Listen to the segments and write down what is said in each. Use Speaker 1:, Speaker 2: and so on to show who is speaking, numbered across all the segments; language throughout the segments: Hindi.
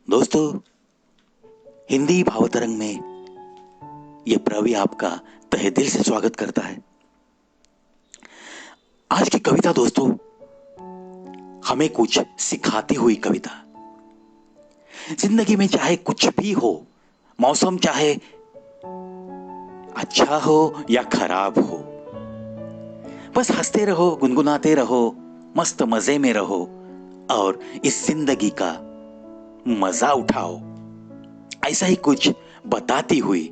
Speaker 1: दोस्तों, हिंदी भावतरंग में ये प्रवि आपका तहे दिल से स्वागत करता है। आज की कविता दोस्तों हमें कुछ सिखाती हुई कविता। जिंदगी में चाहे कुछ भी हो, मौसम चाहे अच्छा हो या खराब हो, बस हंसते रहो, गुनगुनाते रहो, मस्त मजे में रहो और इस जिंदगी का मजा उठाओ। ऐसा ही कुछ बताती हुई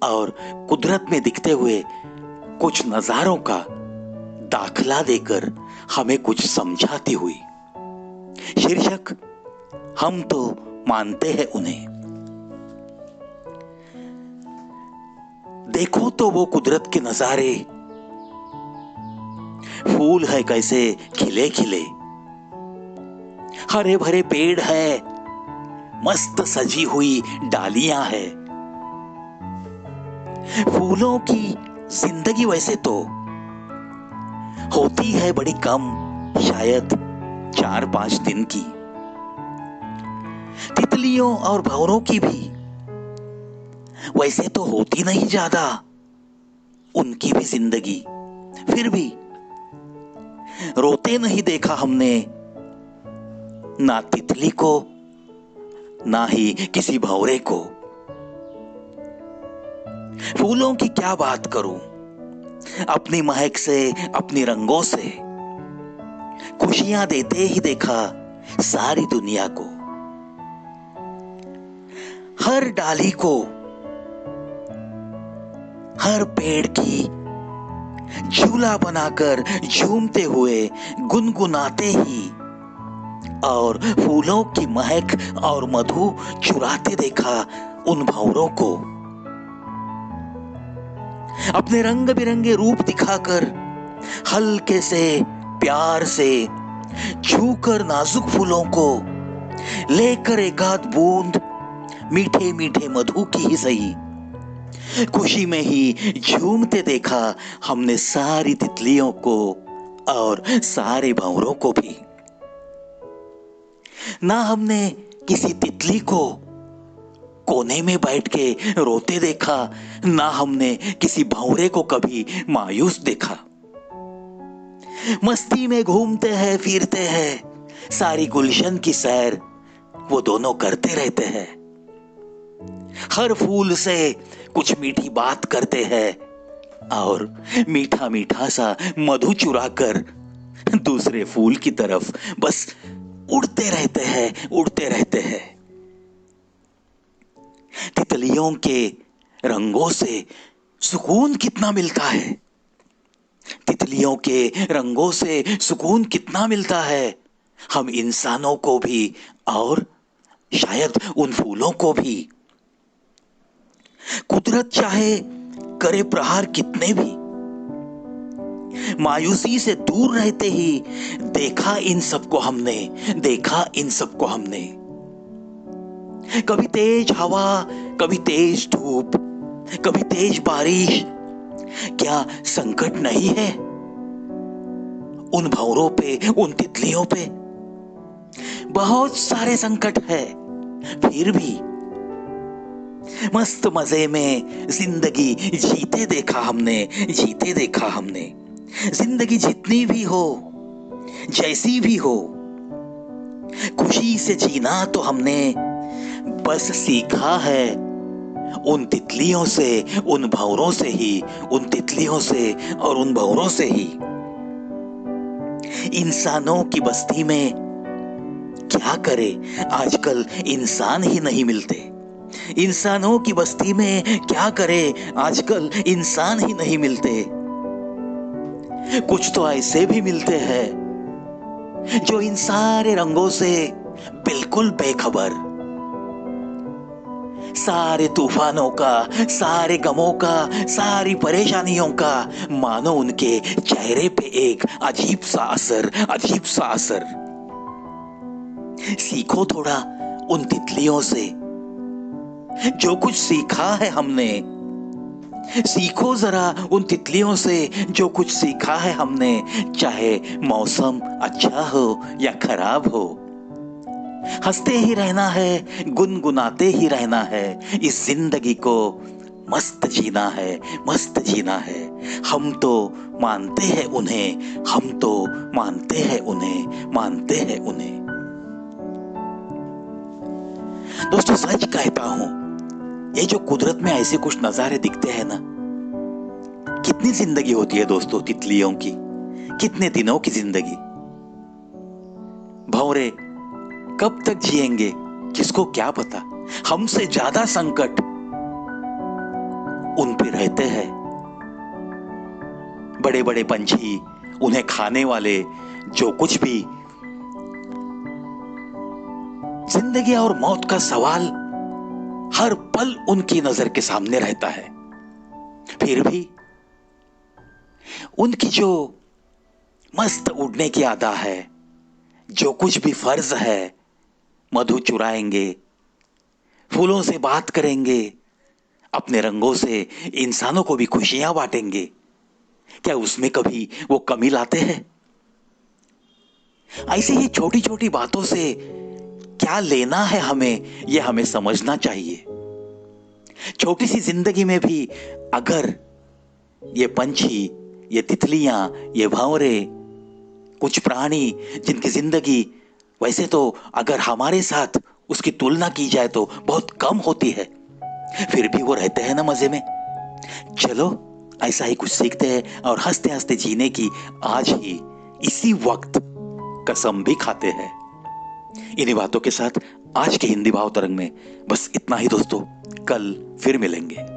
Speaker 1: और कुदरत में दिखते हुए कुछ नजारों का दाखला देकर हमें कुछ समझाती हुई। शीर्षक, हम तो मानते हैं उन्हें। देखो तो वो कुदरत के नजारे, फूल है कैसे खिले खिले, हरे भरे पेड़ है, मस्त सजी हुई डालियां है। फूलों की जिंदगी वैसे तो होती है बड़ी कम, शायद 4-5 दिन की। तितलियों और भंवरों की भी वैसे तो होती नहीं ज्यादा, उनकी भी जिंदगी। फिर भी रोते नहीं देखा हमने, ना तितली को ना ही किसी भंवरे को। फूलों की क्या बात करूं, अपनी महक से, अपनी रंगों से खुशियां देते ही देखा सारी दुनिया को। हर डाली को, हर पेड़ की झूला बनाकर झूमते हुए, गुनगुनाते ही और फूलों की महक और मधु चुराते देखा उन भंवरों को। अपने रंग बिरंगे रूप दिखाकर, हल्के से प्यार से छूकर नाजुक फूलों को लेकर एकाध बूंद मीठे मीठे मधु की ही सही, खुशी में ही झूमते देखा हमने सारी तितलियों को और सारे भंवरों को भी। ना हमने किसी तितली को कोने में बैठ के रोते देखा, ना हमने किसी भंवरे को कभी मायूस देखा। मस्ती में घूमते हैं, फिरते हैं, सारी गुलशन की सैर वो दोनों करते रहते हैं। हर फूल से कुछ मीठी बात करते हैं और मीठा मीठा सा मधु चुराकर दूसरे फूल की तरफ बस उड़ते रहते हैं, उड़ते रहते हैं। तितलियों के रंगों से सुकून कितना मिलता है, तितलियों के रंगों से सुकून कितना मिलता है हम इंसानों को भी और शायद उन फूलों को भी। कुदरत चाहे करे प्रहार कितने भी, मायूसी से दूर रहते ही देखा इन सबको हमने, देखा इन सबको हमने। कभी तेज हवा, कभी तेज धूप, कभी तेज बारिश, क्या संकट नहीं है उन भंवरों पे, उन तितलियों पे? बहुत सारे संकट है, फिर भी मस्त मजे में जिंदगी जीते देखा हमने, जीते देखा हमने। जिंदगी जितनी भी हो, जैसी भी हो, खुशी से जीना तो हमने बस सीखा है उन तितलियों से, उन भंवरों से ही, उन तितलियों से और उन भंवरों से ही। इंसानों की बस्ती में क्या करे, आजकल इंसान ही नहीं मिलते। इंसानों की बस्ती में क्या करे, आजकल इंसान ही नहीं मिलते। कुछ तो ऐसे भी मिलते हैं जो इन सारे रंगों से बिल्कुल बेखबर, सारे तूफानों का, सारे गमों का, सारी परेशानियों का मानो उनके चेहरे पे एक अजीब सा असर, अजीब सा असर। सीखो थोड़ा उन तितलियों से, जो कुछ सीखा है हमने। सीखो जरा उन तितलियों से जो कुछ सीखा है हमने, चाहे मौसम अच्छा हो या खराब हो। हंसते ही रहना है, गुनगुनाते ही रहना है, इस जिंदगी को मस्त जीना है, मस्त जीना है। हम तो मानते हैं उन्हें, हम तो मानते हैं उन्हें, मानते हैं उन्हें। दोस्तों सच कहता हूं, ये जो कुदरत में ऐसे कुछ नजारे दिखते हैं ना, कितनी जिंदगी होती है दोस्तों तितलियों की, कितने दिनों की जिंदगी। भंवरे कब तक जिएंगे किसको क्या पता। हमसे ज्यादा संकट उन पे रहते हैं। बड़े बड़े पंछी, उन्हें खाने वाले, जो कुछ भी। जिंदगी और मौत का सवाल हर पल उनकी नजर के सामने रहता है। फिर भी उनकी जो मस्त उड़ने की अदा है, जो कुछ भी फर्ज है, मधु चुराएंगे, फूलों से बात करेंगे, अपने रंगों से इंसानों को भी खुशियां बांटेंगे, क्या उसमें कभी वो कमी लाते हैं? ऐसी ही छोटी छोटी बातों से क्या लेना है हमें, यह हमें समझना चाहिए। छोटी सी जिंदगी में भी अगर ये पंछी, ये तितलियां, ये भंवरे, कुछ प्राणी जिनकी जिंदगी वैसे तो अगर हमारे साथ उसकी तुलना की जाए तो बहुत कम होती है, फिर भी वो रहते हैं ना मजे में। चलो ऐसा ही कुछ सीखते हैं और हंसते हंसते जीने की आज ही इसी वक्त कसम भी खाते हैं। इन्हीं बातों के साथ आज के हिंदी भाव तरंग में बस इतना ही दोस्तों। कल फिर मिलेंगे।